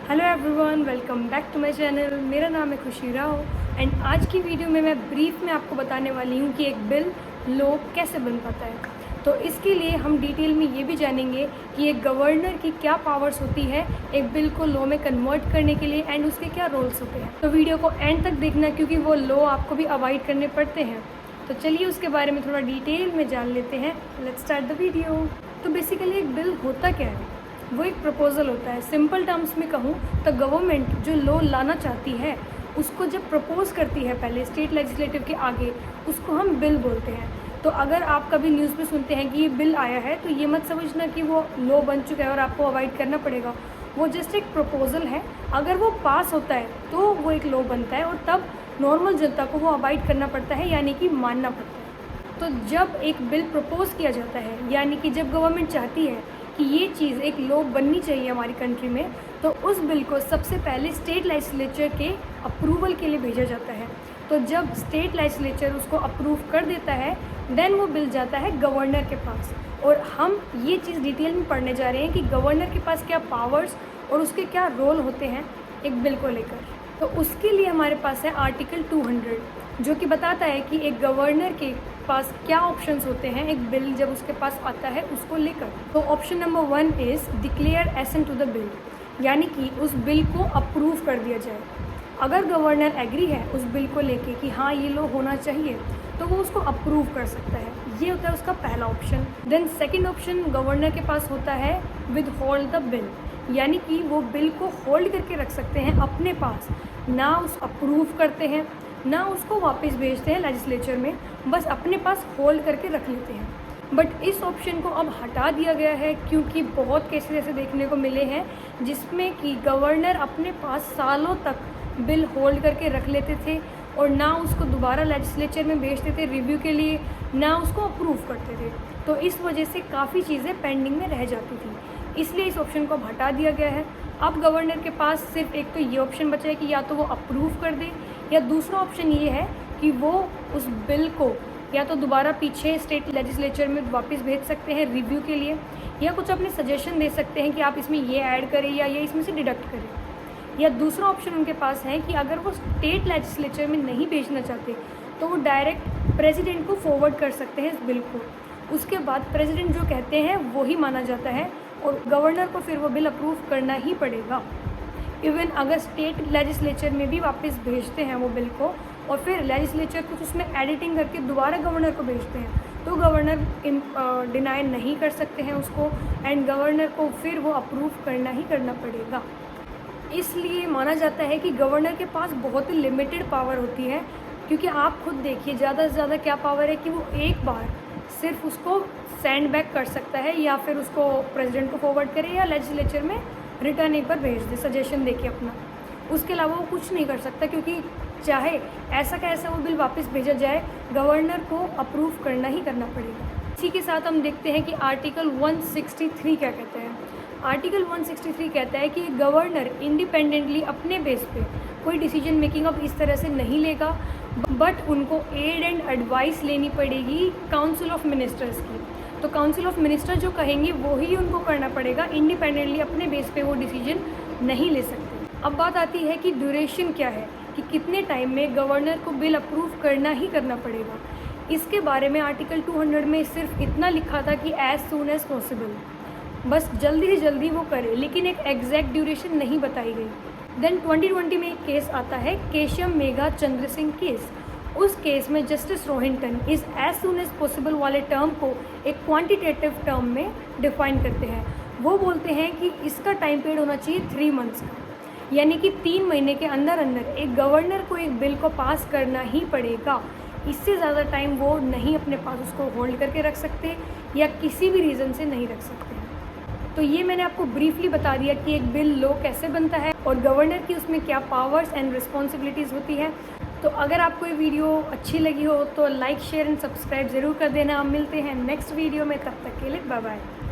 Hello everyone, welcome back to my channel. मेरा नाम है खुशी राव एंड आज की वीडियो में मैं ब्रीफ में आपको बताने वाली हूँ कि एक बिल लॉ कैसे बन पाता है। तो इसके लिए हम डिटेल में ये भी जानेंगे कि एक गवर्नर की क्या पावर्स होती है एक बिल को लॉ में कन्वर्ट करने के लिए एंड उसके क्या रोल्स होते हैं। तो वीडियो को एंड तक देखना क्योंकि वो लॉ आपको भी अवॉइड करने पड़ते हैं। तो चलिए उसके बारे में थोड़ा डिटेल में जान लेते हैं। Let's start the video. तो बेसिकली एक बिल होता क्या है? वो एक प्रपोज़ल होता है। सिंपल टर्म्स में कहूँ तो गवर्नमेंट जो लॉ लाना चाहती है उसको जब प्रपोज करती है पहले स्टेट लेजिस्लेटिव के आगे, उसको हम बिल बोलते हैं। तो अगर आप कभी न्यूज़ में सुनते हैं कि ये बिल आया है तो ये मत समझना कि वो लॉ बन चुका है और आपको अवॉइड करना पड़ेगा। वो जस्ट एक प्रपोज़ल है। अगर वो पास होता है तो वो एक लॉ बनता है और तब नॉर्मल जनता को वो अवॉइड करना पड़ता है, यानी कि मानना पड़ता है। तो जब एक बिल प्रपोज किया जाता है, यानी कि जब गवर्नमेंट चाहती है कि ये चीज़ एक लॉ बननी चाहिए हमारी कंट्री में, तो उस बिल को सबसे पहले स्टेट लेजिस्लेचर के अप्रूवल के लिए भेजा जाता है। तो जब स्टेट लेजिस्लेचर उसको अप्रूव कर देता है देन वो बिल जाता है गवर्नर के पास। और हम ये चीज़ डिटेल में पढ़ने जा रहे हैं कि गवर्नर के पास क्या पावर्स और उसके क्या रोल होते हैं एक बिल को लेकर। तो उसके लिए हमारे पास है आर्टिकल 200 जो कि बताता है कि एक गवर्नर के पास क्या ऑप्शंस होते हैं एक बिल जब उसके पास आता है उसको लेकर। तो option number 1 is declare assent to the bill, यानी कि उस बिल को अप्रूव कर दिया जाए। अगर गवर्नर एग्री है उस बिल को लेके कि हाँ ये लॉ होना चाहिए तो वो उसको अप्रूव कर सकता है। ये होता है उसका पहला option. Then second option governor के पास होता है विद होल्ड द बिल, यानी कि वो बिल को होल्ड करके रख सकते हैं अपने पास, ना उस अप्रूव करते हैं ना उसको वापस भेजते हैं लेजिस्लेचर में, बस अपने पास होल्ड करके रख लेते हैं। बट इस ऑप्शन को अब हटा दिया गया है क्योंकि बहुत केसेस ऐसे देखने को मिले हैं जिसमें कि गवर्नर अपने पास सालों तक बिल होल्ड करके रख लेते थे और ना उसको दोबारा लेजिस्लेचर में भेजते थे रिव्यू के लिए, ना उसको अप्रूव करते थे। तो इस वजह से काफ़ी चीज़ें पेंडिंग में रह जाती थी, इसलिए इस ऑप्शन को अब हटा दिया गया है। अब गवर्नर के पास सिर्फ एक तो ये ऑप्शन बचा है कि या तो वो अप्रूव कर दे, या दूसरा ऑप्शन ये है कि वो उस बिल को या तो दोबारा पीछे स्टेट लेजिस्लेचर में वापस भेज सकते हैं रिव्यू के लिए, या कुछ अपने सजेशन दे सकते हैं कि आप इसमें ये ऐड करें या ये इसमें से डिडक्ट करें। या दूसरा ऑप्शन उनके पास है कि अगर वो स्टेट लेजिस्लेचर में नहीं भेजना चाहते तो वो डायरेक्ट प्रेसिडेंट को फॉरवर्ड कर सकते हैं इस बिल को। उसके बाद प्रेसिडेंट जो कहते हैं वो ही माना जाता है और गवर्नर को फिर वो बिल अप्रूव करना ही पड़ेगा। इवन अगर स्टेट लेजिस्लेचर में भी वापस भेजते हैं वो बिल को और फिर लेजिस्लेचर कुछ उसमें एडिटिंग करके दोबारा गवर्नर को भेजते हैं तो गवर्नर डिनाई नहीं कर सकते हैं उसको एंड गवर्नर को फिर वो अप्रूव करना ही करना पड़ेगा। इसलिए माना जाता है कि गवर्नर के पास बहुत ही लिमिटेड पावर होती है, क्योंकि आप खुद देखिए ज़्यादा से ज़्यादा क्या पावर है कि वो एक बार सिर्फ उसको सेंड बैक कर सकता है या फिर उसको प्रेसिडेंट को फॉरवर्ड करे या लेजिस्लेचर में रिटर्न एक बार भेज दे सजेशन देके अपना। उसके अलावा वो कुछ नहीं कर सकता, क्योंकि चाहे ऐसा का ऐसा वो बिल वापस भेजा जाए गवर्नर को अप्रूव करना ही करना पड़ेगा। इसी के साथ हम देखते हैं कि आर्टिकल 163 क्या कहता है। आर्टिकल 163 कहता है कि गवर्नर इंडिपेंडेंटली अपने बेस पे कोई डिसीजन मेकिंग अब इस तरह से नहीं लेगा, बट उनको एड एंड एडवाइस लेनी पड़ेगी काउंसिल ऑफ मिनिस्टर्स की। तो काउंसिल ऑफ मिनिस्टर जो कहेंगे वो ही उनको करना पड़ेगा, इंडिपेंडेंटली अपने बेस पे वो डिसीजन नहीं ले सकते। अब बात आती है कि ड्यूरेशन क्या है, कि कितने टाइम में गवर्नर को बिल अप्रूव करना ही करना पड़ेगा। इसके बारे में आर्टिकल 200 में सिर्फ इतना लिखा था कि एज सून एज पॉसिबल, बस जल्दी से जल्दी वो करे, लेकिन एक एग्जैक्ट ड्यूरेशन नहीं बताई गई। देन 2020 में एक केस आता है केशव मेघा चंद्र सिंह केस। उस केस में जस्टिस रोहिंटन इस एज सून एज पॉसिबल वाले टर्म को एक क्वांटिटेटिव टर्म में डिफाइन करते हैं। वो बोलते हैं कि इसका टाइम पीरियड होना चाहिए 3 मंथ्स का, यानी कि 3 महीने के अंदर अंदर एक गवर्नर को एक बिल को पास करना ही पड़ेगा। इससे ज़्यादा टाइम वो नहीं अपने पास उसको होल्ड करके रख सकते या किसी भी रीज़न से नहीं रख सकते। तो ये मैंने आपको ब्रीफली बता दिया कि एक बिल लॉ कैसे बनता है और गवर्नर की उसमें क्या पावर्स एंड रिस्पॉन्सिबिलिटीज़ होती है। तो अगर आपको ये वीडियो अच्छी लगी हो तो लाइक शेयर एंड सब्सक्राइब ज़रूर कर देना। हम मिलते हैं नेक्स्ट वीडियो में, तब तक के लिए बाय बाय।